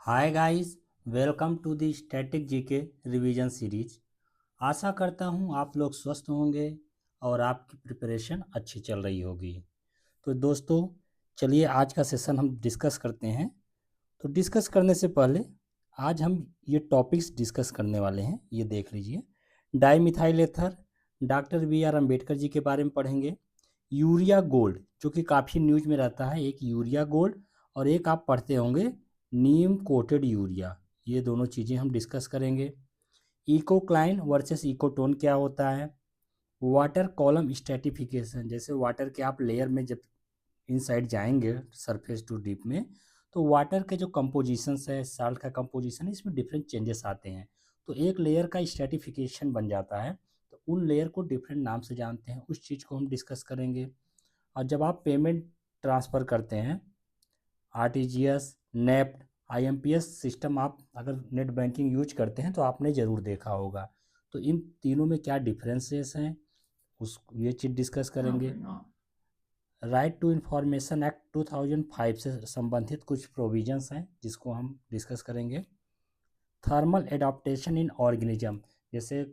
Hi guys, welcome to the static GK revision series. आशा करता हूँ आप लोग स्वस्थ होंगे और आपकी प्रिपरेशन अच्छी चल रही होगी। तो दोस्तों, चलिए आज का सेशन हम डिस्कस करते हैं। तो डिस्कस करने से पहले आज हम ये टॉपिक्स डिस्कस करने वाले हैं, ये देख लीजिए। Dimethyl ether, doctor B R Ambedkar ji के बारे में पढ़ेंगे। यूरिया गोल्ड, जो कि काफ़ी न्यूज में रहता है, एक यूरिया गोल्ड और एक आप पढ़ते होंगे नीम कोटेड यूरिया। ये दोनों चीज़ें हम डिस्कस करेंगे। इकोक्लाइन वर्सेस इकोटोन क्या होता है। वाटर कॉलम स्ट्रेटिफिकेशन, जैसे वाटर के आप लेयर में जब इनसाइड जाएंगे सरफेस टू डीप में, तो वाटर के जो कंपोजिशंस है, साल्ट का कंपोजिशन है, इसमें डिफरेंट चेंजेस आते हैं। तो एक लेयर का स्ट्रेटिफिकेशन बन जाता है। तो उन लेयर को डिफरेंट नाम से जानते हैं, उस चीज़ को हम डिस्कस करेंगे। और जब आप पेमेंट ट्रांसफ़र करते हैं, आरटीजीएस, नेफ्ट, आईएमपीएस सिस्टम, आप अगर नेट बैंकिंग यूज करते हैं तो आपने ज़रूर देखा होगा। तो इन तीनों में क्या डिफरेंसेस हैं, उस ये चीज़ डिस्कस करेंगे। राइट टू इंफॉर्मेशन एक्ट 2005 से संबंधित कुछ प्रोविजंस हैं जिसको हम डिस्कस करेंगे। थर्मल एडाप्टेशन इन ऑर्गेनिज्म, जैसे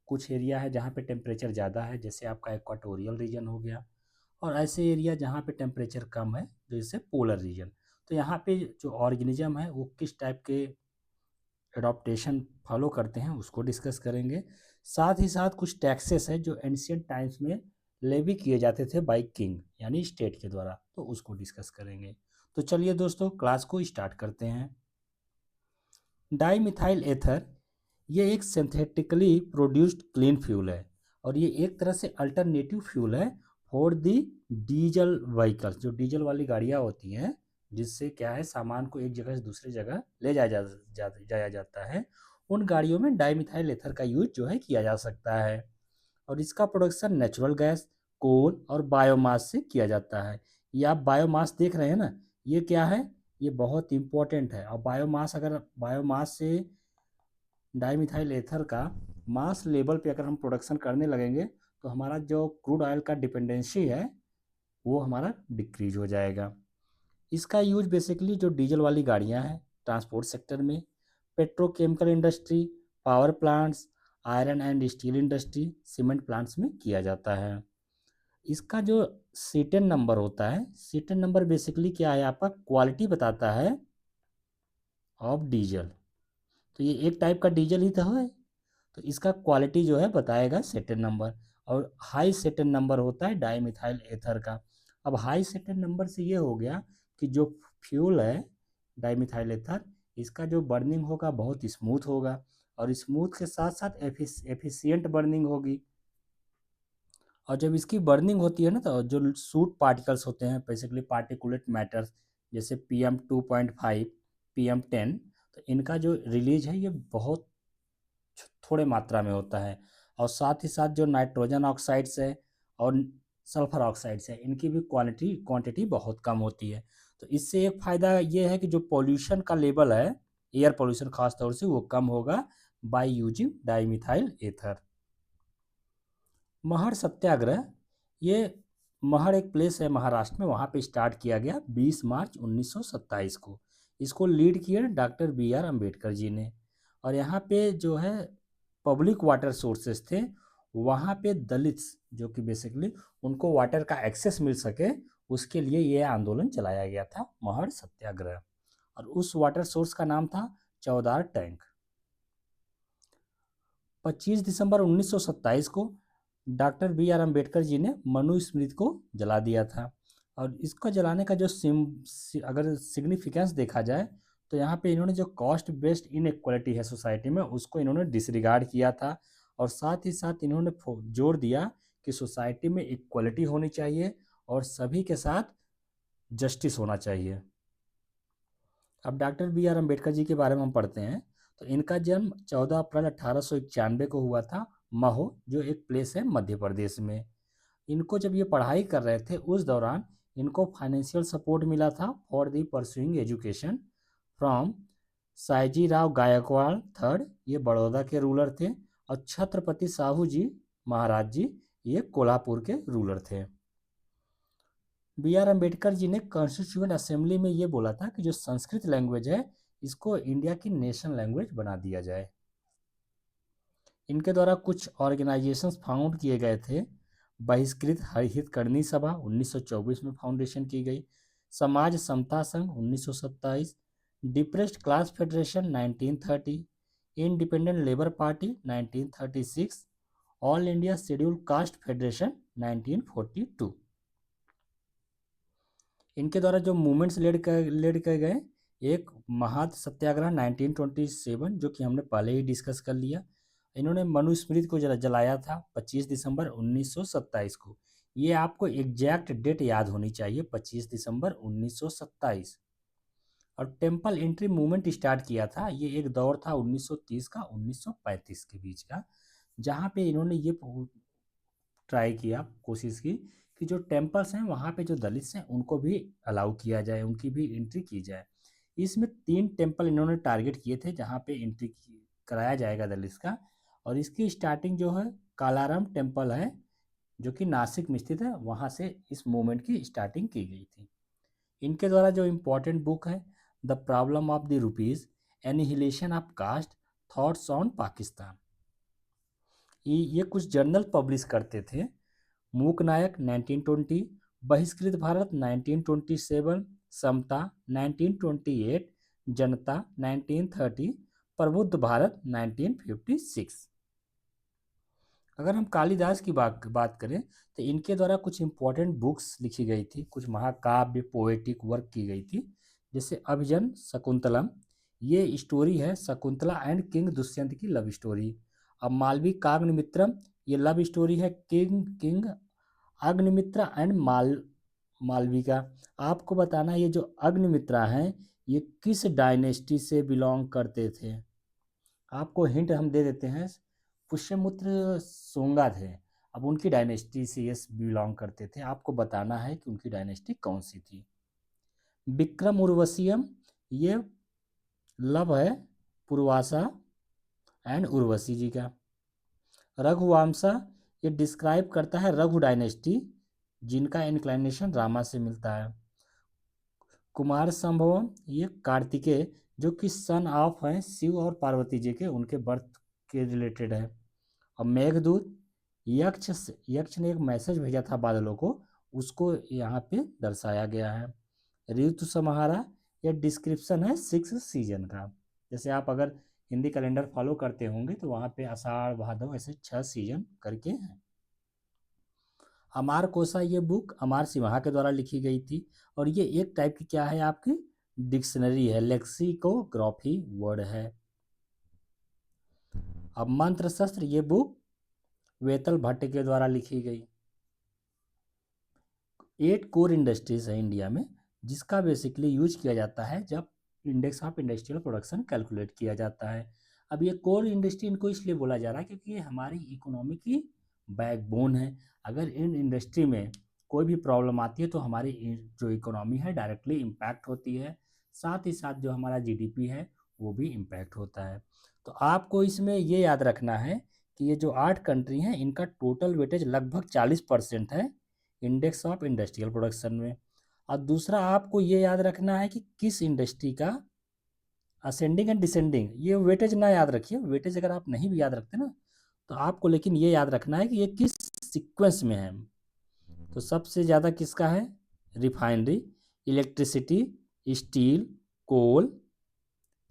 कुछ एरिया है जहाँ पे टेम्परेचर ज़्यादा है, जैसे आपका इक्वाटोरियल रीजन हो गया, और ऐसे एरिया जहाँ पे टेम्परेचर कम है, जैसे पोलर रीजन। तो यहाँ पे जो ऑर्गेनिज्म है वो किस टाइप के एडॉप्टेशन फॉलो करते हैं उसको डिस्कस करेंगे। साथ ही साथ कुछ टैक्सेस है जो एंशियंट टाइम्स में लेवी किए जाते थे बाय किंग, यानी स्टेट के द्वारा, तो उसको डिस्कस करेंगे। तो चलिए दोस्तों, क्लास को स्टार्ट करते हैं। डाई मिथाइल एथर ये एक सिंथेटिकली प्रोड्यूस्ड क्लीन फ्यूल है, और ये एक तरह से अल्टरनेटिव फ्यूल है फॉर दी डीजल व्हीकल्स, जो डीजल वाली गाड़ियाँ होती हैं, जिससे क्या है सामान को एक जगह से दूसरी जगह ले जाया जाता है। उन गाड़ियों में डाई मिथाइल एथर का यूज जो है किया जा सकता है, और इसका प्रोडक्शन नेचुरल गैस, कोल और बायोमास से किया जाता है। ये आप बायोमास देख रहे हैं ना, ये क्या है, ये बहुत इंपॉर्टेंट है। और बायोमास, अगर बायोमास से डाईमिथाइल एथर का मास लेवल पे अगर हम प्रोडक्शन करने लगेंगे, तो हमारा जो क्रूड ऑयल का डिपेंडेंसी है वो हमारा डिक्रीज हो जाएगा। इसका यूज बेसिकली जो डीजल वाली गाड़ियां हैं ट्रांसपोर्ट सेक्टर में, petrochemical industry, power plants, iron and steel industry, cement plants में किया जाता है। इसका जो सीटेन नंबर होता है, सीटेन नंबर बेसिकली क्या है, आपका क्वालिटी बताता है ऑफ डीजल। तो ये एक टाइप का डीजल ही तो है, तो इसका क्वालिटी जो है बताएगा सेटन नंबर। और हाई सेटन नंबर होता है डाईमिथाइल एथर का। अब हाई सेटन नंबर से ये हो गया कि जो फ्यूल है डाईमिथाइल एथर, इसका जो बर्निंग होगा बहुत स्मूथ होगा, और स्मूथ के साथ साथ एफिशिएंट बर्निंग होगी। और जब इसकी बर्निंग होती है ना, तो जो सूट पार्टिकल्स होते हैं, बेसिकली पार्टिकुलेट मैटर्स, जैसे PM2.5, PM10, तो इनका जो रिलीज है ये बहुत थोड़े मात्रा में होता है। और साथ ही साथ जो नाइट्रोजन ऑक्साइड्स है और सल्फर ऑक्साइड्स है, इनकी भी क्वांटिटी बहुत कम होती है। तो इससे एक फ़ायदा ये है कि जो पॉल्यूशन का लेवल है, एयर पॉल्यूशन खास तौर से, वो कम होगा बाय यूजिंग डाईमिथाइल एथर। महड़ सत्याग्रह, ये महड़ एक प्लेस है महाराष्ट्र में, वहाँ पे स्टार्ट किया गया 20 मार्च 1927 को। इसको लीड किए डॉक्टर बी आर अम्बेडकर जी ने। और यहाँ पे जो है पब्लिक वाटर सोर्सेस थे, वहाँ पे दलित्स, जो कि बेसिकली उनको वाटर का एक्सेस मिल सके, उसके लिए ये आंदोलन चलाया गया था, महड़ सत्याग्रह। और उस वाटर सोर्स का नाम था चौदार टैंक। 25 दिसंबर 1927 को डॉक्टर बी आर अम्बेडकर जी ने मनुस्मृति को जला दिया था। और इसको जलाने का जो अगर सिग्निफिकेंस देखा जाए, तो यहाँ पे इन्होंने जो कॉस्ट बेस्ड इनइक्वालिटी है सोसाइटी में, उसको इन्होंने डिसरिगार्ड किया था। और साथ ही साथ इन्होंने जोर दिया कि सोसाइटी में इक्वलिटी होनी चाहिए और सभी के साथ जस्टिस होना चाहिए। अब doctor B R Ambedkar ji के बारे में हम पढ़ते हैं। तो इनका जन्म 14 अप्रैल 1891 को हुआ था, महो, जो एक प्लेस है मध्य प्रदेश में। इनको जब ये पढ़ाई कर रहे थे उस दौरान इनको फाइनेंशियल सपोर्ट मिला था for the pursuing education from Sayaji Rao Gaekwad third, ये बड़ौदा के रूलर थे। और छत्रपति साहू जी महाराज जी, ये कोल्हापुर के रूलर थे। बी आर अम्बेडकर जी ने कॉन्स्टिट्यूएंट असेंबली में ये बोला था कि जो संस्कृत लैंग्वेज है, इसको इंडिया की नेशनल लैंग्वेज बना दिया जाए। इनके द्वारा कुछ ऑर्गेनाइजेशंस फाउंड किए गए थे। बहिष्कृत हितकर्णी सभा 1924 में फाउंडेशन की गई, समाज समता संघ 1927, depressed class federation 1930, independent labour party 1936, all India schedule caste federation 1942। इनके द्वारा जो मूवमेंट्स लेड किए गए, एक महात सत्याग्रह 1927 जो कि हमने पहले ही डिस्कस कर लिया। इन्होंने मनुस्मृति को जलाया था 25 दिसंबर 1927 को। ये आपको एग्जैक्ट डेट याद होनी चाहिए, 25 दिसंबर 1927। और टेम्पल एंट्री मूवमेंट स्टार्ट किया था, ये एक दौर था 1930 का 1935 के बीच का, जहाँ पे इन्होंने ये ट्राई किया, कोशिश की कि जो टेम्पल्स हैं वहाँ पे जो दलित्स हैं उनको भी अलाउ किया जाए, उनकी भी एंट्री की जाए। इसमें 3 टेम्पल इन्होंने टारगेट किए थे जहाँ पे एंट्री कराया जाएगा दलित्स का। और इसकी स्टार्टिंग जो है कालाराम टेम्पल है जो कि नासिक में स्थित है, वहाँ से इस मूवमेंट की स्टार्टिंग की गई थी। इनके द्वारा जो इम्पोर्टेंट बुक है the problem of the rupees, annihilation of caste, thoughts on Pakistan, ये कुछ जर्नल पब्लिश करते थे। मूक नायक 1920, बहिष्कृत भारत 1927, समता 1928, जनता 1930, प्रबुद्ध भारत 1956। अगर हम कालिदास की बात करें तो इनके द्वारा कुछ इम्पोर्टेंट बुक्स लिखी गई थी, कुछ महाकाव्य पोएटिक वर्क की गई थी, जैसे अभिजन शकुंतलम, ये स्टोरी है शकुंतला एंड किंग दुष्यंत की लव स्टोरी। अब मालवी काग्निमित्रम, ये लव स्टोरी है किंग अग्निमित्रा एंड मालविका। आपको बताना ये जो अग्निमित्रा हैं ये किस डायनेस्टी से बिलोंग करते थे। आपको हिंट हम दे देते हैं, पुष्यमुत्र सोंगा थे, अब उनकी डायनेस्टी से ये बिलोंग करते थे। आपको बताना है कि उनकी डायनेस्टी कौन सी थी। विक्रम उर्वशियम, ये लव है पूर्वासा एंड उर्वशी जी का। रघुवंशा, ये डिस्क्राइब करता है रघु डायनेस्टी जिनका इंक्लिनेशन रामा से मिलता है। कुमार संभवम, ये कार्तिकेय जो कि सन ऑफ हैं शिव और पार्वती जी के, उनके बर्थ के रिलेटेड है। और मेघदूत, यक्ष ने एक मैसेज भेजा था बादलों को, उसको यहाँ पे दर्शाया गया है। ऋतु समाहारा, ये डिस्क्रिप्शन है 6 सीजन का। जैसे आप अगर हिंदी कैलेंडर फॉलो करते होंगे तो वहाँ पे आषाढ़ भादव ऐसे 6 सीजन करके हैं। अमार कोसा, ये बुक अमार सिम्हा के द्वारा लिखी गई थी और ये एक टाइप की क्या है आपकी डिक्शनरी है, लेक्सिकोग्राफी वर्ड है। अब मंत्र शस्त्र, ये बुक वेतल भट्ट के द्वारा लिखी गई। 8 कोर इंडस्ट्रीज है इंडिया में जिसका बेसिकली यूज किया जाता है जब index of industrial production calculate किया जाता है। अब ये कोर इंडस्ट्री इनको इसलिए बोला जा रहा है क्योंकि ये हमारी इकोनॉमी की बैकबोन है। अगर इन इंडस्ट्री में कोई भी प्रॉब्लम आती है तो हमारी जो इकोनॉमी है डायरेक्टली इम्पैक्ट होती है, साथ ही साथ जो हमारा जीडीपी है वो भी इम्पैक्ट होता है। तो आपको इसमें ये याद रखना है कि ये जो 8 कंट्री हैं इनका टोटल वेटेज लगभग 40% है इंडेक्स ऑफ इंडस्ट्रियल प्रोडक्शन में। और दूसरा आपको ये याद रखना है कि किस इंडस्ट्री का असेंडिंग एंड डिसेंडिंग, ये वेटेज ना याद रखिए, वेटेज अगर आप नहीं भी याद रखते ना तो आपको लेकिन ये याद रखना है कि ये किस सीक्वेंस में है। तो सबसे ज़्यादा किसका है, रिफाइनरी, इलेक्ट्रिसिटी, स्टील, कोल,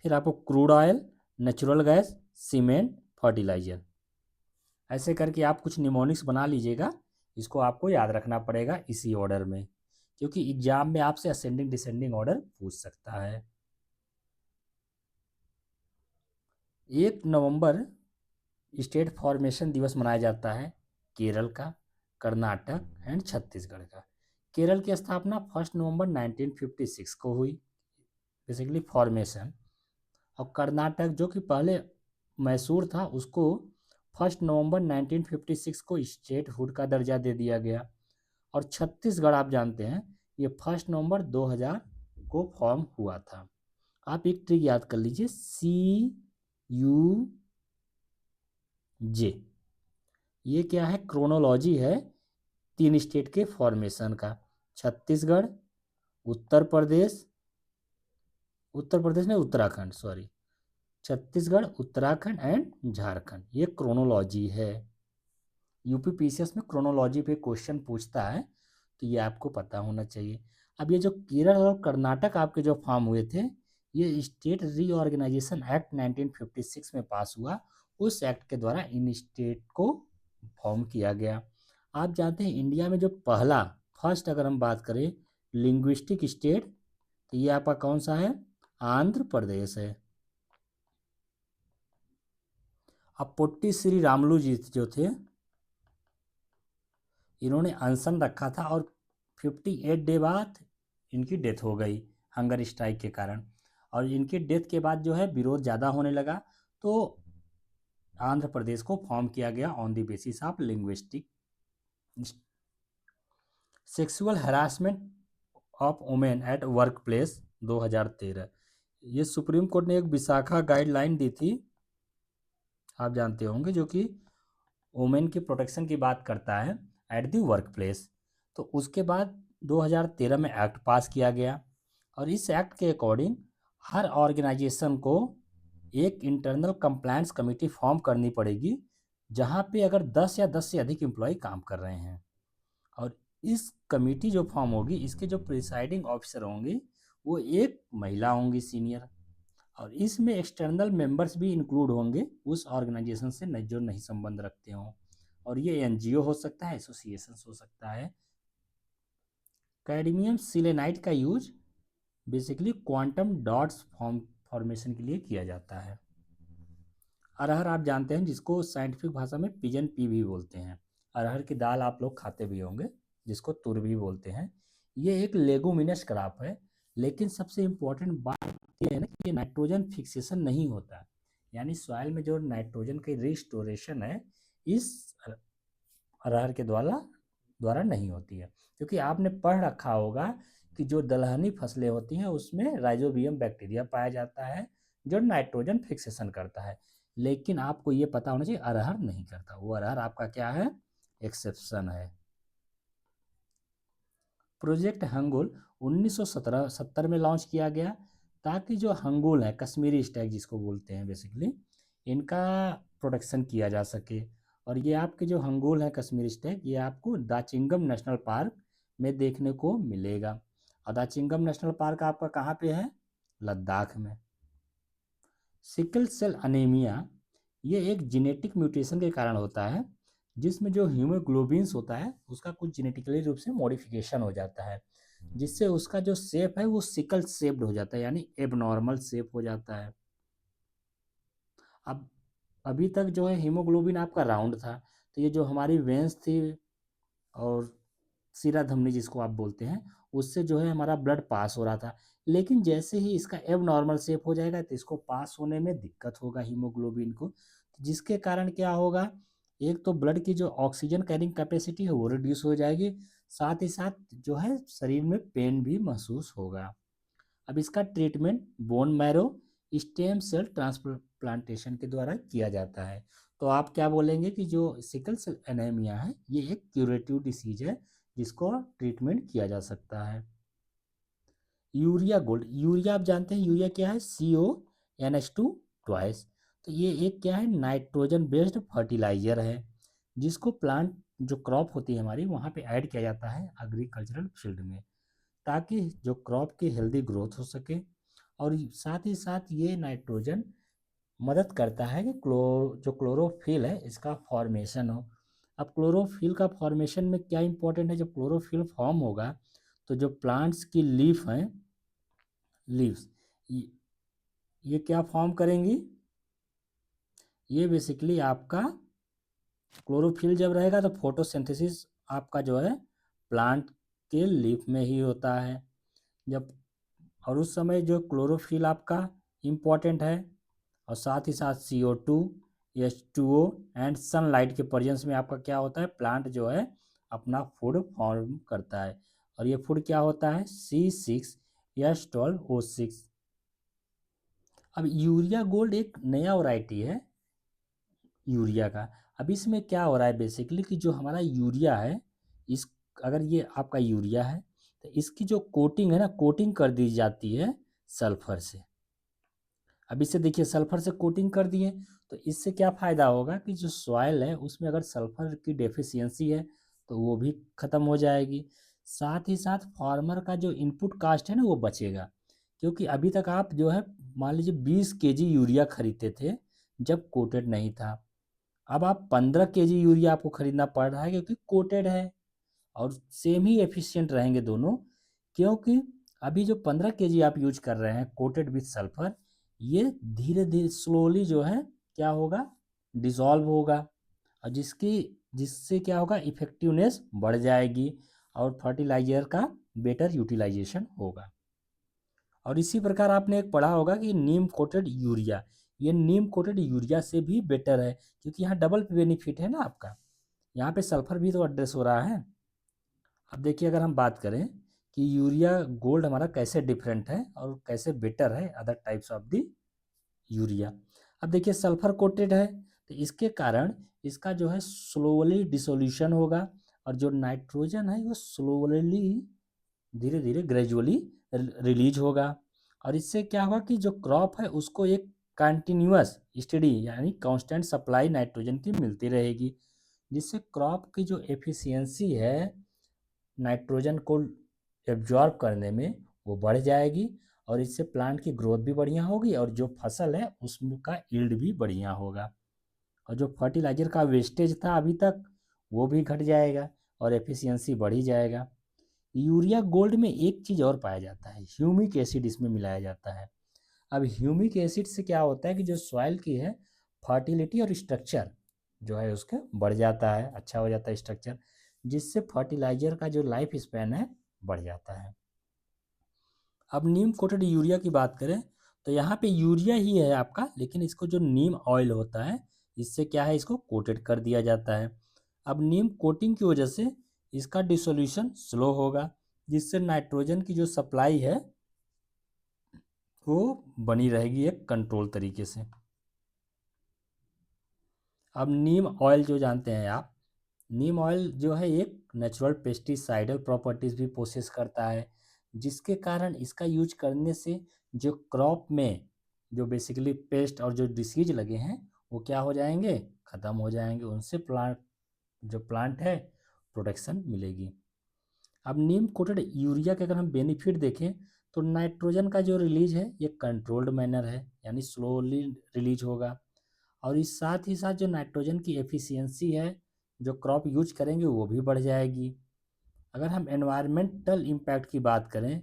फिर आपको crude oil, natural gas, cement, fertiliser. ऐसे करके आप कुछ निमोनिक्स बना लीजिएगा, इसको आपको याद रखना पड़ेगा इसी ऑर्डर में क्योंकि एग्जाम में आपसे असेंडिंग डिसेंडिंग ऑर्डर पूछ सकता है। 1 नवंबर स्टेट फॉर्मेशन दिवस मनाया जाता है केरल का, कर्नाटक एंड छत्तीसगढ़ का। केरल की स्थापना 1 नवंबर 1956 को हुई, बेसिकली फॉर्मेशन। और कर्नाटक जो कि पहले मैसूर था उसको 1 नवंबर 1956 को स्टेटहुड का दर्जा दे दिया गया। और छत्तीसगढ़ आप जानते हैं ये 1 नवंबर 2000 को फॉर्म हुआ था। आप एक ट्रिक याद कर लीजिए, CUJ, ये क्या है, क्रोनोलॉजी है 3 स्टेट के फॉर्मेशन का, छत्तीसगढ़, उत्तर प्रदेश उत्तर प्रदेश में उत्तराखंड, सॉरी, छत्तीसगढ़, उत्तराखंड एंड झारखंड, ये क्रोनोलॉजी है। यूपी पीसीएस में क्रोनोलॉजी पे क्वेश्चन पूछता है, तो ये आपको पता होना चाहिए। अब ये जो केरल और कर्नाटक आपके जो फॉर्म हुए थे, ये स्टेट रीऑर्गेनाइजेशन एक्ट 1956 में पास हुआ। उस एक्ट के द्वारा इन स्टेट को फॉर्म किया गया। आप जानते हैं इंडिया में जो पहला, फर्स्ट अगर हम बात करें लिंग्विस्टिक स्टेट, तो ये आपका कौन सा है? आंध्र प्रदेश है। अब पोट्टी श्री रामलू जी जो थे, इन्होंने अनशन रखा था और 58 डे बाद इनकी डेथ हो गई हंगर स्ट्राइक के कारण। और इनकी डेथ के बाद जो है विरोध ज़्यादा होने लगा, तो आंध्र प्रदेश को फॉर्म किया गया on the basis of linguistic. Sexual harassment of women at work place 2013, ये सुप्रीम कोर्ट ने एक विशाखा गाइडलाइन दी थी, आप जानते होंगे, जो कि वुमेन की प्रोटेक्शन की बात करता है एट दी वर्क प्लेस। तो उसके बाद 2013 में एक्ट पास किया गया, और इस एक्ट के अकॉर्डिंग हर ऑर्गेनाइजेशन को एक इंटरनल कंप्लायंस कमेटी फॉर्म करनी पड़ेगी, जहां पे अगर 10 या 10 से अधिक एम्प्लॉय काम कर रहे हैं। और इस कमेटी जो फॉर्म होगी, इसके जो प्रिसाइडिंग ऑफिसर होंगी वो एक महिला होंगी सीनियर, और इसमें एक्सटर्नल मेंबर्स भी इंक्लूड होंगे उस ऑर्गेनाइजेशन से जो नहीं संबंध रखते हों। और ये एनजीओ हो सकता है, एसोसिएशन हो सकता है। कैडमियम सिलेनाइट का use basically quantum dots formation के लिए किया जाता है। अरहर आप जानते हैं, जिसको साइंटिफिक भाषा में पिजन पी भी बोलते हैं। अरहर की दाल आप लोग खाते भी होंगे, जिसको तुर भी बोलते हैं। ये एक लेगुमिनस क्रॉप है, लेकिन सबसे इम्पोर्टेंट बात ये है ना कि ये नाइट्रोजन फिक्सेशन नहीं होता, यानी सॉइल में जो नाइट्रोजन की रिस्टोरेशन है इस अरहर के द्वारा नहीं होती है। क्योंकि आपने पढ़ रखा होगा कि जो दलहनी फसलें होती हैं उसमें राइजोबियम बैक्टीरिया पाया जाता है जो नाइट्रोजन फिक्सेशन करता है, लेकिन आपको ये पता होना चाहिए अरहर नहीं करता। वो अरहर आपका क्या है? एक्सेप्शन है। प्रोजेक्ट हंगुल 1970 में लॉन्च किया गया, ताकि जो हंगुल है, कश्मीरी स्टैग जिसको बोलते हैं बेसिकली, इनका प्रोटेक्शन किया जा सके। और ये आपके जो हंगुल है कश्मीरी स्टैग, ये आपको दाचिंगम नेशनल पार्क में देखने को मिलेगा। और दाचिंगम नेशनल पार्क आपका कहाँ पे है? लद्दाख में। सिकल सेल अनीमिया, ये एक जेनेटिक म्यूटेशन के कारण होता है, जिसमें जो हीमोग्लोबिन्स होता है उसका कुछ जेनेटिकली रूप से मॉडिफिकेशन हो जाता है, जिससे उसका जो शेप है वो सिकल शेप्ड हो जाता है, यानी एबनॉर्मल शेप हो जाता है। अब अभी तक जो है हीमोग्लोबिन आपका राउंड था, तो ये जो हमारी वेंस थी और सीरा धमनी जिसको आप बोलते हैं, उससे जो है हमारा ब्लड पास हो रहा था। लेकिन जैसे ही इसका एब नॉर्मल शेप हो जाएगा तो इसको पास होने में दिक्कत होगा हीमोग्लोबिन को, जिसके कारण क्या होगा, एक तो ब्लड की जो ऑक्सीजन कैरिंग कैपेसिटी है वो रिड्यूस हो जाएगी, साथ ही साथ जो है शरीर में पेन भी महसूस होगा। अब इसका treatment bone marrow stem cell transplantation के द्वारा किया जाता है। तो आप क्या बोलेंगे कि जो सिकल सेल एनीमिया है ये एक क्यूरेटिव डिसीज है, जिसको ट्रीटमेंट किया जा सकता है। यूरिया गोल्ड, यूरिया आप जानते हैं यूरिया क्या है? CONH2 twice. तो ये एक क्या है? नाइट्रोजन बेस्ड फर्टिलाइजर है, जिसको प्लांट जो क्रॉप होती है हमारी वहाँ पे ऐड किया जाता है एग्रीकल्चरल फील्ड में, ताकि जो क्रॉप की हेल्दी ग्रोथ हो सके। और साथ ही साथ ये नाइट्रोजन मदद करता है कि जो क्लोरोफिल है इसका फॉर्मेशन हो। अब क्लोरोफिल का फॉर्मेशन में क्या इंपॉर्टेंट है? जब क्लोरोफिल फॉर्म होगा तो जो प्लांट्स की लीफ हैं, लीव्स, ये क्या फॉर्म करेंगी? ये बेसिकली आपका क्लोरोफिल जब रहेगा तो फोटोसिंथेसिस आपका जो है प्लांट के लीफ में ही होता है। जब और उस समय जो क्लोरोफिल आपका इम्पॉर्टेंट है, और साथ ही साथ CO2, H2O एंड सनलाइट के प्रेजेंस में आपका क्या होता है? प्लांट जो है अपना फूड फॉर्म करता है, और ये फूड क्या होता है? C6H12O6। अब यूरिया गोल्ड एक नया वैरायटी है यूरिया का। अब इसमें क्या हो रहा है बेसिकली कि जो हमारा यूरिया है, इस अगर ये आपका यूरिया है तो इसकी जो कोटिंग है ना, कोटिंग कर दी जाती है सल्फर से। अब इसे देखिए सल्फर से कोटिंग कर दिए, तो इससे क्या फ़ायदा होगा कि जो सॉइल है उसमें अगर सल्फर की डेफिशिएंसी है तो वो भी ख़त्म हो जाएगी। साथ ही साथ फार्मर का जो इनपुट कास्ट है ना वो बचेगा, क्योंकि अभी तक आप जो है मान लीजिए 20 केजी यूरिया खरीदते थे जब कोटेड नहीं था। अब आप 15 केजी यूरिया आपको खरीदना पड़ रहा है क्योंकि कोटेड है, और सेम ही एफिशिएंट रहेंगे दोनों, क्योंकि अभी जो 15 केजी आप यूज कर रहे हैं कोटेड विथ सल्फर, ये धीरे धीरे स्लोली जो है क्या होगा, डिसॉल्व होगा, और जिससे क्या होगा, इफेक्टिवनेस बढ़ जाएगी और फर्टिलाइजर का बेटर यूटिलाइजेशन होगा। और इसी प्रकार आपने एक पढ़ा होगा कि नीम कोटेड यूरिया, ये नीम कोटेड यूरिया से भी बेटर है, क्योंकि यहाँ डबल बेनिफिट है ना आपका, यहाँ पे सल्फर भी तो एड्रेस हो रहा है। अब देखिए अगर हम बात करें कि यूरिया गोल्ड हमारा कैसे डिफरेंट है और कैसे बेटर है other types of the urea. अब देखिए सल्फर कोटेड है तो इसके कारण इसका जो है स्लोली डिसोल्यूशन होगा, और जो नाइट्रोजन है वो स्लोली धीरे धीरे ग्रेजुअली रिलीज होगा, और इससे क्या होगा कि जो क्रॉप है उसको एक कंटिन्यूअस स्टडी यानी कांस्टेंट सप्लाई नाइट्रोजन की मिलती रहेगी, जिससे क्रॉप की जो एफिशिएंसी है नाइट्रोजन को एब्जॉर्ब करने में वो बढ़ जाएगी, और इससे प्लांट की ग्रोथ भी बढ़िया होगी और जो फसल है उसका यील्ड भी बढ़िया होगा, और जो फर्टिलाइजर का वेस्टेज था अभी तक वो भी घट जाएगा और एफिशिएंसी बढ़ ही जाएगा। यूरिया गोल्ड में एक चीज़ और पाया जाता है, ह्यूमिक एसिड इसमें मिलाया जाता है। अब ह्यूमिक एसिड से क्या होता है कि जो सॉइल की है फर्टिलिटी और स्ट्रक्चर जो है उसका बढ़ जाता है, अच्छा हो जाता है स्ट्रक्चर, जिससे फर्टिलाइजर का जो लाइफ स्पैन है बढ़ जाता है। अब नीम कोटेड यूरिया की बात करें तो यहाँ पे यूरिया ही है आपका, लेकिन इसको जो नीम ऑयल होता है इससे क्या है, इसको कोटेड कर दिया जाता है। अब नीम कोटिंग की वजह से इसका डिसोल्यूशन स्लो होगा, जिससे नाइट्रोजन की जो सप्लाई है वो बनी रहेगी एक कंट्रोल तरीके से। अब नीम ऑयल जो जानते हैं आप, नीम ऑयल जो है एक नेचुरल पेस्टिसाइडल प्रॉपर्टीज भी पोसेस करता है, जिसके कारण इसका यूज करने से जो क्रॉप में जो बेसिकली पेस्ट और जो डिसीज लगे हैं वो क्या हो जाएंगे, ख़त्म हो जाएंगे, उनसे प्लांट है प्रोटेक्शन मिलेगी। अब नीम कोटेड यूरिया के अगर हम बेनिफिट देखें तो नाइट्रोजन का जो रिलीज है ये कंट्रोल्ड मैनर है, यानी स्लोली रिलीज होगा, और इस साथ ही साथ जो नाइट्रोजन की एफिशिएंसी है जो क्रॉप यूज करेंगे वो भी बढ़ जाएगी। अगर हम एनवायरमेंटल इम्पैक्ट की बात करें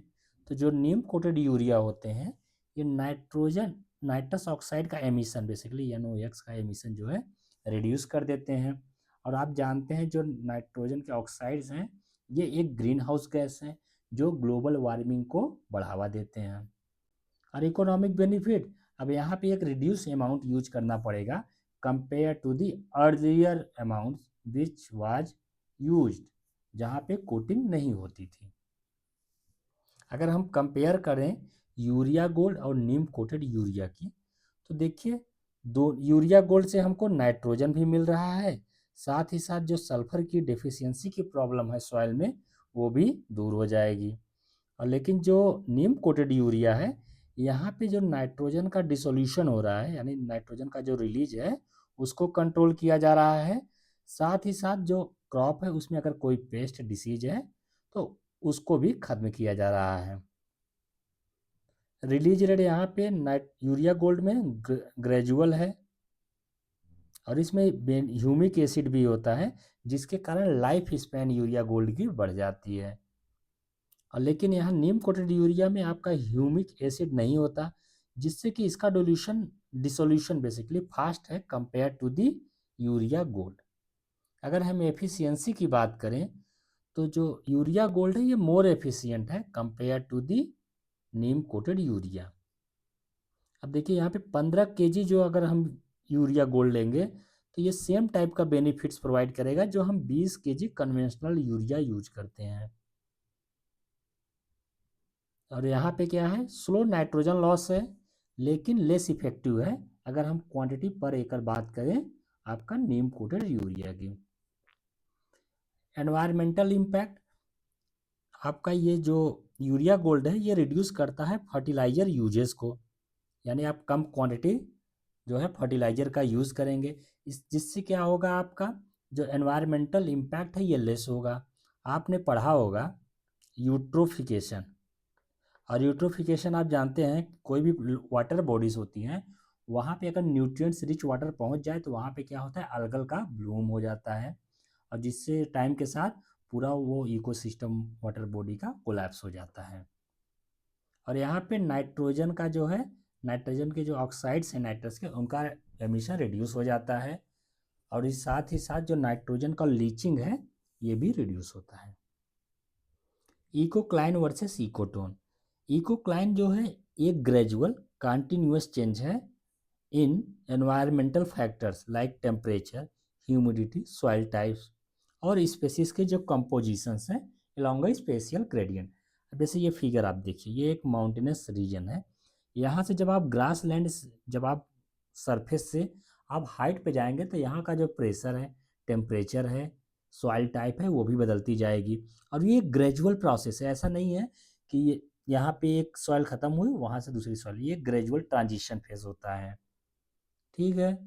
तो जो नीम कोटेड यूरिया होते हैं ये नाइट्रस ऑक्साइड का एमिशन बेसिकली NOx का एमिशन जो है रिड्यूस कर देते हैं, और आप जानते हैं जो नाइट्रोजन के ऑक्साइड्स हैं ये एक ग्रीन हाउस गैस है जो ग्लोबल वार्मिंग को बढ़ावा देते हैं। और इकोनॉमिक बेनिफिट, अब यहाँ पे एक रिड्यूस अमाउंट यूज करना पड़ेगा compare to the earlier amount which was used, जहाँ पे कोटिंग नहीं होती थी। अगर हम कंपेयर करें यूरिया गोल्ड और नीम कोटेड यूरिया की, तो देखिए दो यूरिया गोल्ड से हमको नाइट्रोजन भी मिल रहा है, साथ ही साथ जो सल्फर की डेफिशिएंसी की प्रॉब्लम है सॉइल में वो भी दूर हो जाएगी। और लेकिन जो नीम कोटेड यूरिया है यहाँ पे जो नाइट्रोजन का डिसोल्यूशन हो रहा है यानी नाइट्रोजन का जो रिलीज है उसको कंट्रोल किया जा रहा है, साथ ही साथ जो क्रॉप है उसमें अगर कोई पेस्ट डिसीज है तो उसको भी खत्म किया जा रहा है। रिलीज रेट यहाँ पे नाइट यूरिया गोल्ड में ग्रेजुअल है, और इसमें ह्यूमिक एसिड भी होता है जिसके कारण लाइफ स्पैन यूरिया गोल्ड की बढ़ जाती है। और लेकिन यहाँ नीम कोटेड यूरिया में आपका ह्यूमिक एसिड नहीं होता, जिससे कि इसका डिसोल्यूशन बेसिकली फास्ट है compare to the urea gold. अगर हम एफिशिएंसी की बात करें तो जो यूरिया गोल्ड है ये मोर एफिशिएंट है compare to the neem coated urea. अब देखिए यहाँ पे 15 केजी जो अगर हम यूरिया गोल्ड लेंगे तो ये सेम टाइप का बेनिफिट्स प्रोवाइड करेगा जो हम 20 केजी कन्वेंशनल यूरिया यूज करते हैं। और यहाँ पे क्या है, स्लो नाइट्रोजन लॉस है लेकिन लेस इफेक्टिव है अगर हम क्वांटिटी पर एकड़ बात करें आपका नीम कोटेड यूरिया की। एनवायरमेंटल इम्पैक्ट, आपका ये जो यूरिया गोल्ड है, ये रिड्यूस करता है फर्टिलाइज़र यूजेस को, यानी आप कम क्वांटिटी जो है फर्टिलाइज़र का यूज़ करेंगे, इस जिससे क्या होगा, आपका जो एनवायरमेंटल इम्पैक्ट है ये लेस होगा। आपने पढ़ा होगा यूट्रोफिकेशन, और यूट्रोफिकेशन आप जानते हैं कोई भी वाटर बॉडीज़ होती हैं, वहाँ पे अगर न्यूट्रिएंट्स रिच वाटर पहुँच जाए तो वहाँ पे क्या होता है, अलगल का ब्लूम हो जाता है, और जिससे टाइम के साथ पूरा वो इकोसिस्टम वाटर बॉडी का कोलैप्स हो जाता है। और यहाँ पे नाइट्रोजन का जो है, नाइट्रोजन के जो ऑक्साइड्स हैं नाइट्रस के, उनका एमिशन रिड्यूस हो जाता है, और इस साथ ही साथ जो नाइट्रोजन का लीचिंग है ये भी रिड्यूस होता है। इकोक्लाइन वर्सेस इकोटोन। इकोक्लाइन जो है एक ग्रेजुअल कंटिन्यूअस चेंज है in environmental factors like temperature, humidity, soil types और स्पेसीज के जो कंपोजिशंस हैं अलॉन्ग स्पेशियल ग्रेडियंट। अब जैसे ये फिगर आप देखिए, ये एक माउंटेनस रीजन है, यहाँ से जब आप ग्रास लैंड, जब आप सरफेस से आप हाइट पे जाएंगे तो यहाँ का जो प्रेशर है, टेम्परेचर है, सॉइल टाइप है, वो भी बदलती जाएगी। और ये एक ग्रेजुअल प्रोसेस है, ऐसा नहीं है कि यहाँ पे एक सॉइल ख़त्म हुई वहाँ से दूसरी सॉइल, ये ग्रेजुअल ट्रांजिशन फेज होता है, ठीक है।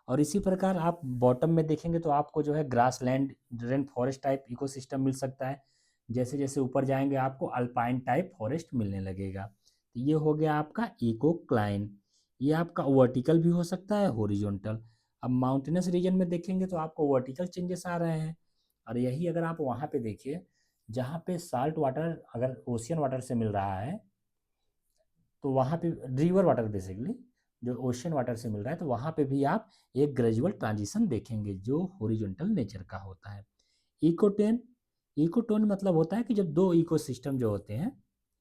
और इसी प्रकार आप बॉटम में देखेंगे तो आपको जो है grassland, rain forest type ecosystem मिल सकता है, जैसे जैसे ऊपर जाएंगे आपको अल्पाइन टाइप फॉरेस्ट मिलने लगेगा। तो ये हो गया आपका इकोक्लाइन, ये आपका वर्टिकल भी हो सकता है, हॉरिजॉन्टल। अब माउंटेनस रीजन में देखेंगे तो आपको वर्टिकल चेंजेस आ रहे हैं, और यही अगर आप वहाँ पे देखिए जहाँ पे साल्ट वाटर अगर ओशियन वाटर से मिल रहा है, तो वहाँ पे रिवर वाटर बेसिकली जो ओशियन वाटर से मिल रहा है, तो वहाँ पे भी आप एक ग्रेजुअल ट्रांजिशन देखेंगे जो हॉरिजॉन्टल नेचर का होता है। इकोटोन, इकोटोन मतलब होता है कि जब दो इकोसिस्टम जो होते हैं,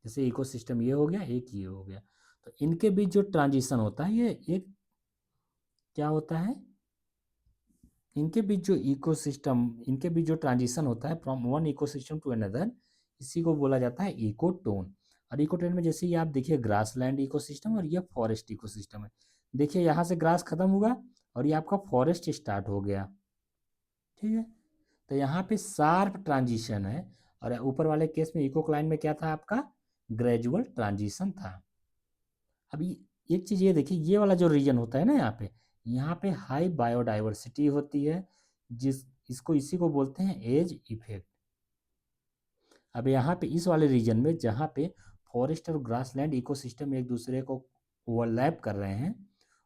जैसे इकोसिस्टम ये हो गया, एक ये हो गया, तो इनके बीच जो ट्रांजिशन होता है ये एक क्या होता है, इनके बीच जो इकोसिस्टम, इनके बीच जो ट्रांजिशन होता है from one ecosystem to another, इसी को बोला जाता है इकोटोन। और इकोटोन में जैसे ये आप देखिए ग्रास लैंड इकोसिस्टम और ये फॉरेस्ट इकोसिस्टम है, देखिए यहाँ से ग्रास खत्म हुआ और ये आपका फॉरेस्ट स्टार्ट हो गया, ठीक है। तो यहाँ पे शार्प ट्रांजिशन है, और ऊपर वाले केस में इकोक्लाइन में क्या था आपका, ग्रेजुअल ट्रांजिशन था। अभी एक चीज़ ये देखिए, ये वाला जो रीजन होता है ना, यहाँ पे हाई बायोडाइवर्सिटी होती है, जिस इसको इसी को बोलते हैं एज इफेक्ट। अब यहाँ पे इस वाले रीजन में जहाँ पे फॉरेस्ट और ग्रासलैंड इकोसिस्टम एक दूसरे को ओवरलैप कर रहे हैं,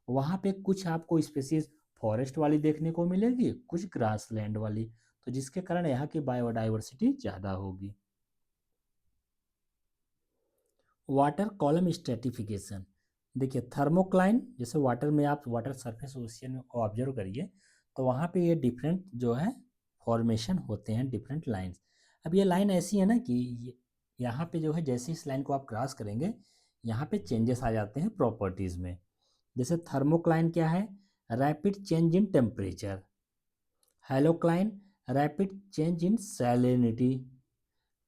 वहाँ पे कुछ आपको स्पेसीज फॉरेस्ट वाली देखने को मिलेगी, कुछ ग्रासलैंड वाली, तो जिसके कारण यहाँ की बायोडाइवर्सिटी ज़्यादा होगी। वाटर कॉलम स्ट्रेटिफिकेशन, देखिए थर्मोक्लाइन, जैसे वाटर में आप वाटर सरफेस ओशियन को ऑब्जर्व करिए, तो वहाँ पे ये डिफरेंट जो है फॉर्मेशन होते हैं, डिफरेंट लाइंस। अब ये लाइन ऐसी है ना कि यहाँ पे जो है जैसे इस लाइन को आप क्रॉस करेंगे, यहाँ पे चेंजेस आ जाते हैं प्रॉपर्टीज़ में। जैसे थर्मोक्लाइन क्या है, rapid change in temperature, halocline rapid change in salinity,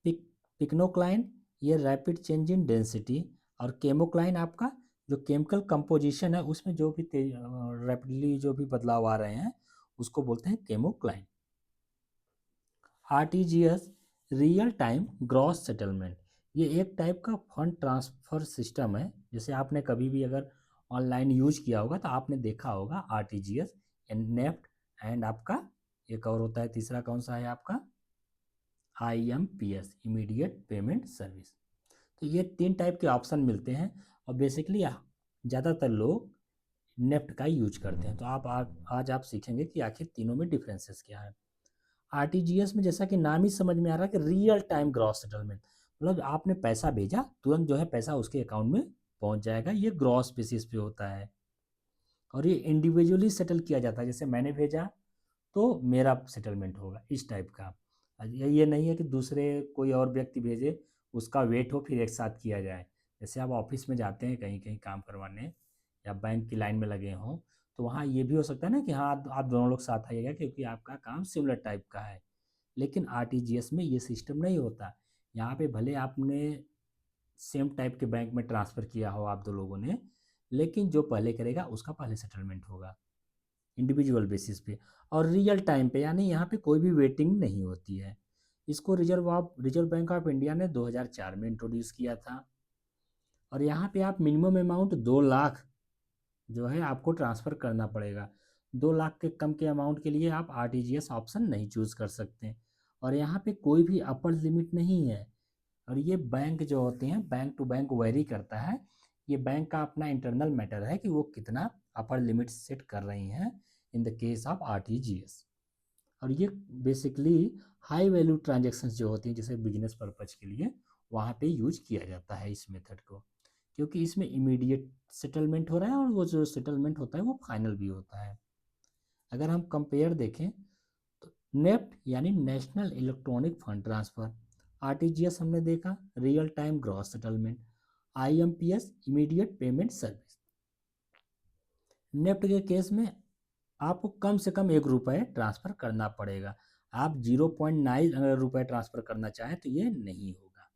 pycnocline ये रैपिड चेंज इन डेंसिटी, और केमोक्लाइन आपका जो केमिकल कंपोजिशन है उसमें जो भी रैपिडली जो भी बदलाव आ रहे हैं उसको बोलते हैं chemocline. RTGS real time gross settlement, ये एक टाइप का फंड ट्रांसफ़र सिस्टम है, जैसे आपने कभी भी अगर ऑनलाइन यूज किया होगा तो आपने देखा होगा आरटीजीएस, नेफ्ट, एंड आपका एक और होता है तीसरा, कौन सा है आपका, IMPS इमीडिएट पेमेंट सर्विस। तो ये तीन टाइप के ऑप्शन मिलते हैं, और बेसिकली ज़्यादातर लोग नेफ्ट का यूज करते हैं। तो आज आप सीखेंगे कि आखिर तीनों में डिफरेंसेस क्या है। आरटीजीएस में जैसा कि नाम ही समझ में आ रहा है कि रियल टाइम ग्रॉस सेटलमेंट, मतलब आपने पैसा भेजा तुरंत जो है पैसा उसके अकाउंट में पहुंच जाएगा, ये ग्रॉस बेसिस पे होता है। और ये इंडिविजुअली सेटल किया जाता है, जैसे मैंने भेजा तो मेरा सेटलमेंट होगा, इस टाइप का। ये नहीं है कि दूसरे कोई और व्यक्ति भेजे उसका वेट हो फिर एक साथ किया जाए। जैसे आप ऑफिस में जाते हैं कहीं कहीं काम करवाने, या बैंक की लाइन में लगे हों, तो वहाँ ये भी हो सकता है ना कि हाँ आप दोनों लोग साथ आइएगा क्योंकि आपका काम सिमिलर टाइप का है। लेकिन आरटीजीएस में ये सिस्टम नहीं होता। यहाँ पे भले आपने सेम टाइप के बैंक में ट्रांसफ़र किया हो आप दो लोगों ने, लेकिन जो पहले करेगा उसका पहले सेटलमेंट होगा इंडिविजुअल बेसिस पे, और रियल टाइम पे, यानी यहाँ पे कोई भी वेटिंग नहीं होती है। इसको रिजर्व बैंक ऑफ इंडिया ने 2004 में इंट्रोड्यूस किया था। और यहाँ पे आप मिनिमम अमाउंट 2 लाख जो है आपको ट्रांसफ़र करना पड़ेगा। 2 लाख के कम के अमाउंट के लिए आप आरटीजीएस ऑप्शन नहीं चूज़ कर सकते। और यहाँ पे कोई भी अपर लिमिट नहीं है। और ये बैंक जो होते हैं बैंक टू बैंक वेरी करता है। ये बैंक का अपना इंटरनल मैटर है कि वो कितना अपर लिमिट सेट कर रही हैं in the case of RTGS. और ये बेसिकली हाई वैल्यू ट्रांजेक्शन्स जो होती हैं जैसे बिजनेस पर्पज़ के लिए वहाँ पे यूज किया जाता है इस मेथड को, क्योंकि इसमें इमीडिएट सेटलमेंट हो रहा है और वो जो सेटलमेंट होता है वो फाइनल भी होता है। अगर हम कंपेयर देखें तो नेफ्ट यानी national electronic fund transfer, RTGS हमने देखा real time gross settlement, IMPS immediate payment service. NEFT के केस में आपको कम से कम 1 रुपये ट्रांसफ़र करना पड़ेगा। आप 0.9 अगर रुपये ट्रांसफ़र करना चाहें तो ये नहीं होगा।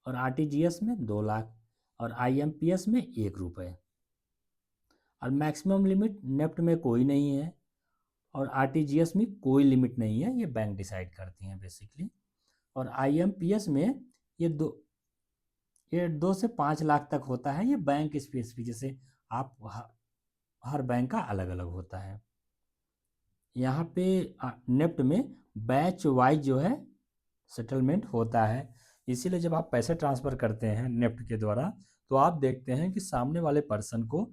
और आरटीजीएस में 2 लाख और आईएमपीएस में 1 रुपये। और मैक्सिमम लिमिट नेफ्ट में कोई नहीं है और आरटीजीएस में कोई लिमिट नहीं है, ये बैंक डिसाइड करती हैं बेसिकली। और आईएमपीएस में ये 2 से 5 लाख तक होता है। ये बैंक स्पेसिफिक, जैसे आप हर बैंक का अलग अलग होता है। यहाँ पे नेफ्ट में बैच वाइज जो है सेटलमेंट होता है, इसीलिए जब आप पैसे ट्रांसफ़र करते हैं नेफ्ट के द्वारा तो आप देखते हैं कि सामने वाले पर्सन को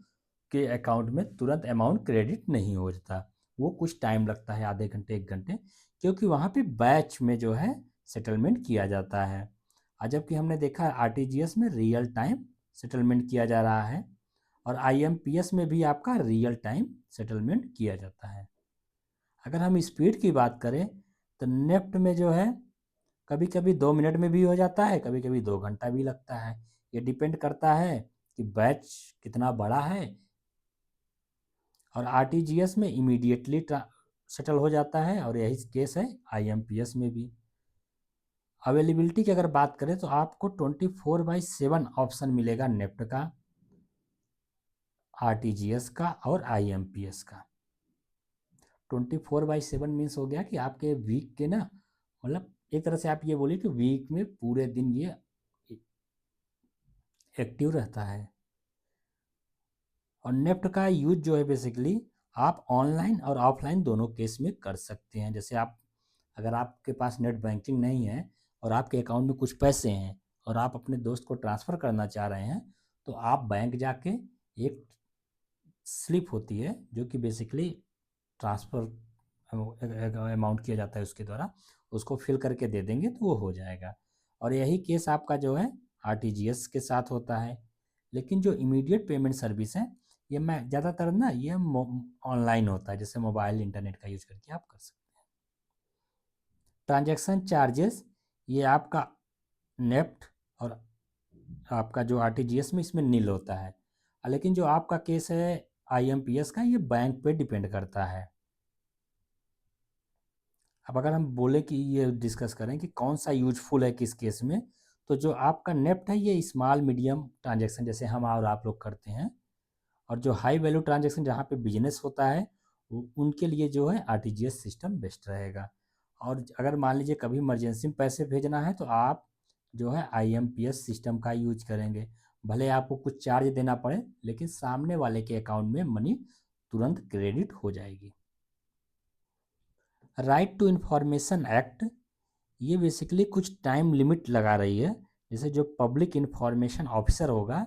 के अकाउंट में तुरंत अमाउंट क्रेडिट नहीं हो जाता, वो कुछ टाइम लगता है, आधे घंटे 1 घंटे, क्योंकि वहाँ पे बैच में जो है सेटलमेंट किया जाता है। और जबकि हमने देखा आरटीजीएस में रियल टाइम सेटलमेंट किया जा रहा है और आईएमपीएस में भी आपका रियल टाइम सेटलमेंट किया जाता है। अगर हम स्पीड की बात करें तो नेफ्ट में जो है कभी कभी 2 मिनट में भी हो जाता है, कभी कभी 2 घंटा भी लगता है। ये डिपेंड करता है कि बैच कितना बड़ा है। और आरटीजीएस में इमीडिएटली सेटल हो जाता है और यही केस है आईएमपीएस में भी। अवेलेबिलिटी की अगर बात करें तो आपको 24/7 ऑप्शन मिलेगा नेफ्ट का, आरटीजीएस का और आईएमपीएस का। 24/7 मीन्स हो गया कि आपके वीक के ना, मतलब एक तरह से आप ये बोलिए कि वीक में पूरे दिन ये एक्टिव रहता है। और नेफ्ट का यूज जो है बेसिकली आप ऑनलाइन और ऑफलाइन दोनों केस में कर सकते हैं। जैसे आप अगर आपके पास नेट बैंकिंग नहीं है और आपके अकाउंट में कुछ पैसे हैं और आप अपने दोस्त को ट्रांसफ़र करना चाह रहे हैं तो आप बैंक जाके एक स्लिप होती है जो कि बेसिकली ट्रांसफ़र अमाउंट किया जाता है उसके द्वारा, उसको फिल करके दे देंगे तो वो हो जाएगा। और यही केस आपका जो है आरटीजीएस के साथ होता है। लेकिन जो इमीडिएट पेमेंट सर्विस है ये मैं ज़्यादातर ना ये ऑनलाइन होता है, जैसे मोबाइल इंटरनेट का यूज करके आप कर सकते हैं। ट्रांजैक्शन चार्जेस ये आपका नेफ्ट और आपका जो आरटीजीएस में इसमें नील होता है, लेकिन जो आपका केस है आईएमपीएस का ये बैंक पे डिपेंड करता है। अब अगर हम बोले कि ये डिस्कस करें कि कौन सा यूजफुल है किस केस में, तो जो आपका नेफ्ट है ये स्मॉल मीडियम ट्रांजैक्शन जैसे हम और आप लोग करते हैं, और जो हाई वैल्यू ट्रांजैक्शन जहाँ पे बिजनेस होता है उनके लिए जो है आरटीजीएस सिस्टम बेस्ट रहेगा। और अगर मान लीजिए कभी इमरजेंसी में पैसे भेजना है तो आप जो है आईएमपीएस सिस्टम का यूज करेंगे, भले आपको कुछ चार्ज देना पड़े लेकिन सामने वाले के अकाउंट में मनी तुरंत क्रेडिट हो जाएगी। राइट टू इन्फॉर्मेशन एक्ट ये बेसिकली कुछ टाइम लिमिट लगा रही है, जैसे जो पब्लिक इन्फॉर्मेशन ऑफिसर होगा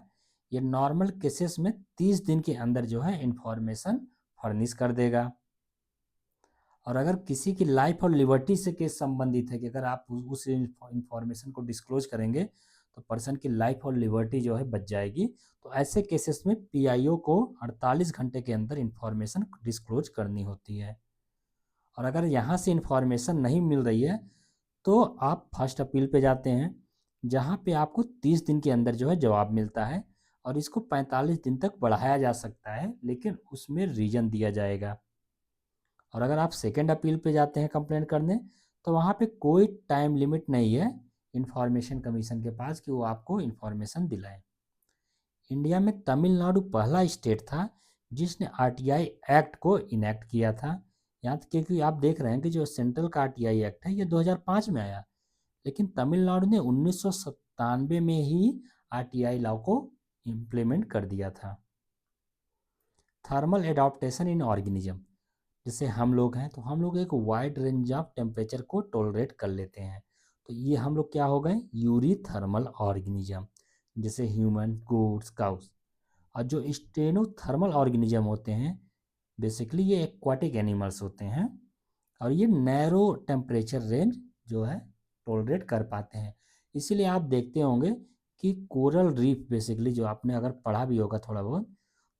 ये नॉर्मल केसेस में 30 दिन के अंदर जो है इन्फॉर्मेशन फर्निश कर देगा। और अगर किसी की लाइफ और लिबर्टी से केस संबंधित है कि अगर आप उस इन्फॉर्मेशन को डिस्क्लोज करेंगे तो पर्सन की लाइफ और लिबर्टी जो है बच जाएगी, तो ऐसे केसेस में पीआईओ को 48 घंटे के अंदर इन्फॉर्मेशन डिस्क्लोज करनी होती है। और अगर यहाँ से इन्फॉर्मेशन नहीं मिल रही है तो आप फर्स्ट अपील पे जाते हैं जहाँ पे आपको 30 दिन के अंदर जो है जवाब मिलता है और इसको 45 दिन तक बढ़ाया जा सकता है, लेकिन उसमें रीज़न दिया जाएगा। और अगर आप सेकंड अपील पे जाते हैं कंप्लेंट करने तो वहाँ पे कोई टाइम लिमिट नहीं है इन्फॉर्मेशन कमीशन के पास कि वो आपको इन्फॉर्मेशन दिलाए। इंडिया में तमिलनाडु पहला स्टेट था जिसने आरटीआई एक्ट को इनेक्ट किया था। यहाँ तक कि आप देख रहे हैं कि जो सेंट्रल का आरटीआई एक्ट है ये 2005 में आया, लेकिन तमिलनाडु ने 1997 में ही आरटीआई लॉ को इम्प्लीमेंट कर दिया था। थर्मल एडाप्टेशन इन ऑर्गेनिज्म, जैसे हम लोग हैं तो हम लोग एक वाइड रेंज ऑफ टेम्परेचर को टॉलरेट कर लेते हैं, तो ये हम लोग क्या हो गए, यूरी थर्मल ऑर्गेनिज्म, जैसे ह्यूमन, गुड्स, काउस। और जो स्टेनोथर्मल ऑर्गेनिज्म होते हैं बेसिकली ये एक्वाटिक एनिमल्स होते हैं, और ये नैरो टेम्परेचर रेंज जो है टॉलरेट कर पाते हैं। इसीलिए आप देखते होंगे कि कोरल रीफ बेसिकली, जो आपने अगर पढ़ा भी होगा थोड़ा बहुत,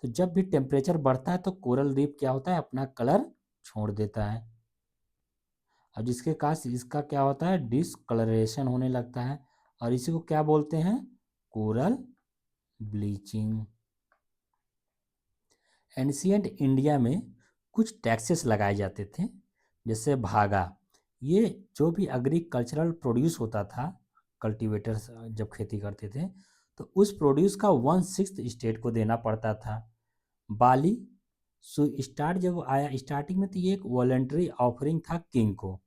तो जब भी टेम्परेचर बढ़ता है तो कोरल रीफ क्या होता है, अपना कलर छोड़ देता है, और जिसके कारण इसका क्या होता है, डिसकलरेशन होने लगता है, और इसी को क्या बोलते हैं, कोरल ब्लीचिंग। एंशियंट इंडिया में कुछ टैक्सेस लगाए जाते थे, जैसे भागा। ये जो भी एग्रीकल्चरल प्रोड्यूस होता था, कल्टीवेटर्स जब खेती करते थे, तो उस प्रोड्यूस का 1/6 स्टेट को देना पड़ता था। बाली स्टार्ट जब आया स्टार्टिंग में तो ये एक वॉलंटरी ऑफरिंग था किंग को,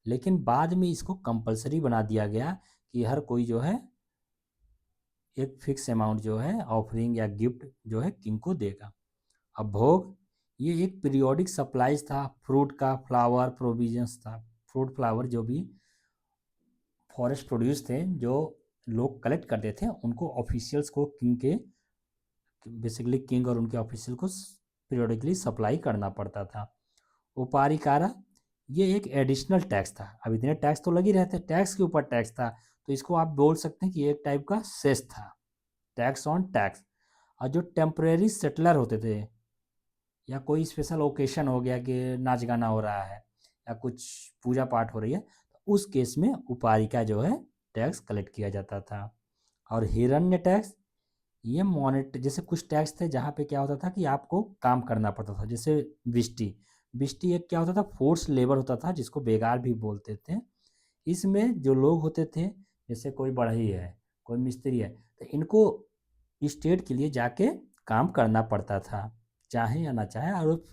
लेकिन बाद में इसको कंपलसरी बना दिया गया कि हर कोई जो है एक फिक्स अमाउंट जो है ऑफरिंग या गिफ्ट जो है किंग को देगा। अब भोग, ये एक पीरियोडिक सप्लाईज था, फ्रूट का, फ्लावर प्रोविजंस था, फ्रूट फ्लावर जो भी फॉरेस्ट प्रोड्यूस थे जो लोग कलेक्ट करते थे, उनको ऑफिशियल्स को किंग के बेसिकली किंग और उनके ऑफिशियल को पीरियोडिकली सप्लाई करना पड़ता था। उपारिकारा, ये एक एडिशनल टैक्स था। अब इतने टैक्स तो लगी रहते, टैक्स के ऊपर टैक्स था, तो इसको आप बोल सकते हैं कि एक टाइप का सेस था, टैक्स ऑन टैक्स। और जो टेम्परेरी सेटलर होते थे, या कोई स्पेशल ओकेशन हो गया कि नाच गाना हो रहा है या कुछ पूजा पाठ हो रही है, तो उस केस में उपारिका जो है टैक्स कलेक्ट किया जाता था। और हिरण्य टैक्स, ये मॉनिटर, जैसे कुछ टैक्स थे जहाँ पे क्या होता था कि आपको काम करना पड़ता था, जैसे बिस्टी। बिस्टी एक क्या होता था, फोर्स लेबर होता था जिसको बेगार भी बोलते थे। इसमें जो लोग होते थे, जैसे कोई बढ़ई है, कोई मिस्त्री है, तो इनको स्टेट के लिए जाके काम करना पड़ता था, चाहे या ना चाहे, और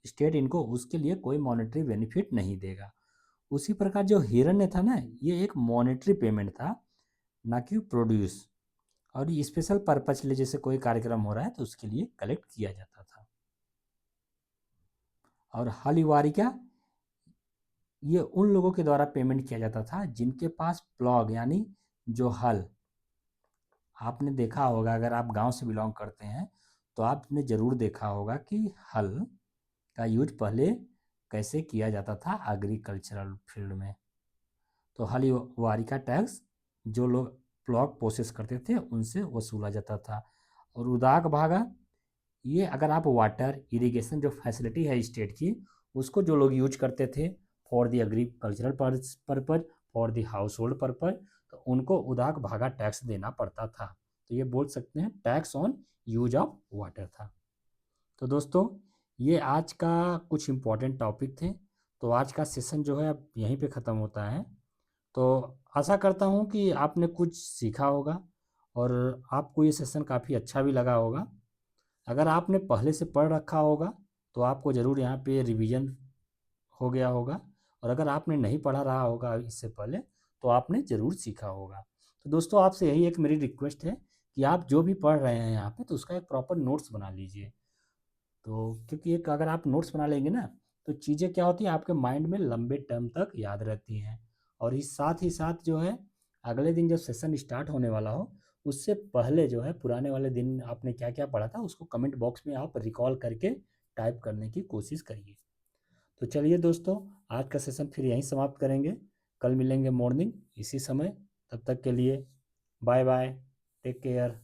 स्टेट इनको उसके लिए कोई मॉनेटरी बेनिफिट नहीं देगा। उसी प्रकार जो हिरण्य था ना, ये एक मॉनेटरी पेमेंट था, ना कि प्रोड्यूस, और ये स्पेशल पर्पज के लिए, जैसे कोई कार्यक्रम हो रहा है तो उसके लिए कलेक्ट किया जाता था। और हलिवारिका, ये उन लोगों के द्वारा पेमेंट किया जाता था जिनके पास प्लॉग यानी जो हल, आपने देखा होगा अगर आप गांव से बिलोंग करते हैं तो आपने ज़रूर देखा होगा कि हल का यूज पहले कैसे किया जाता था एग्रीकल्चरल फील्ड में। तो हलिवारिका टैक्स जो लोग प्लॉग प्रोसेस करते थे उनसे वसूला जाता था। और उदाक भागा, ये अगर आप वाटर इरिगेशन जो फैसिलिटी है स्टेट की, उसको जो लोग यूज करते थे for the agricultural purpose, for the house hold purpose, तो उनको उदाक भागा टैक्स देना पड़ता था। तो ये बोल सकते हैं tax on use of water था। तो दोस्तों, ये आज का कुछ इम्पोर्टेंट टॉपिक थे। तो आज का सेशन जो है अब यहीं पे ख़त्म होता है। तो आशा करता हूँ कि आपने कुछ सीखा होगा और आपको ये सेशन काफ़ी अच्छा भी लगा होगा। अगर आपने पहले से पढ़ रखा होगा तो आपको ज़रूर यहाँ पे रिवीजन हो गया होगा, और अगर आपने नहीं पढ़ा रहा होगा इससे पहले तो आपने ज़रूर सीखा होगा। तो दोस्तों, आपसे यही एक मेरी रिक्वेस्ट है कि आप जो भी पढ़ रहे हैं यहाँ पे तो उसका एक प्रॉपर नोट्स बना लीजिए। तो क्योंकि एक अगर आप नोट्स बना लेंगे ना, तो चीज़ें क्या होती हैं आपके माइंड में लंबे टर्म तक याद रहती हैं। और इस साथ ही साथ जो है, अगले दिन जब सेशन स्टार्ट होने वाला हो उससे पहले जो है पुराने वाले दिन आपने क्या क्या पढ़ा था उसको कमेंट बॉक्स में आप रिकॉल करके टाइप करने की कोशिश करिए। तो चलिए दोस्तों, आज का सेशन फिर यहीं समाप्त करेंगे। कल मिलेंगे मॉर्निंग इसी समय। तब तक के लिए बाय बाय, टेक केयर।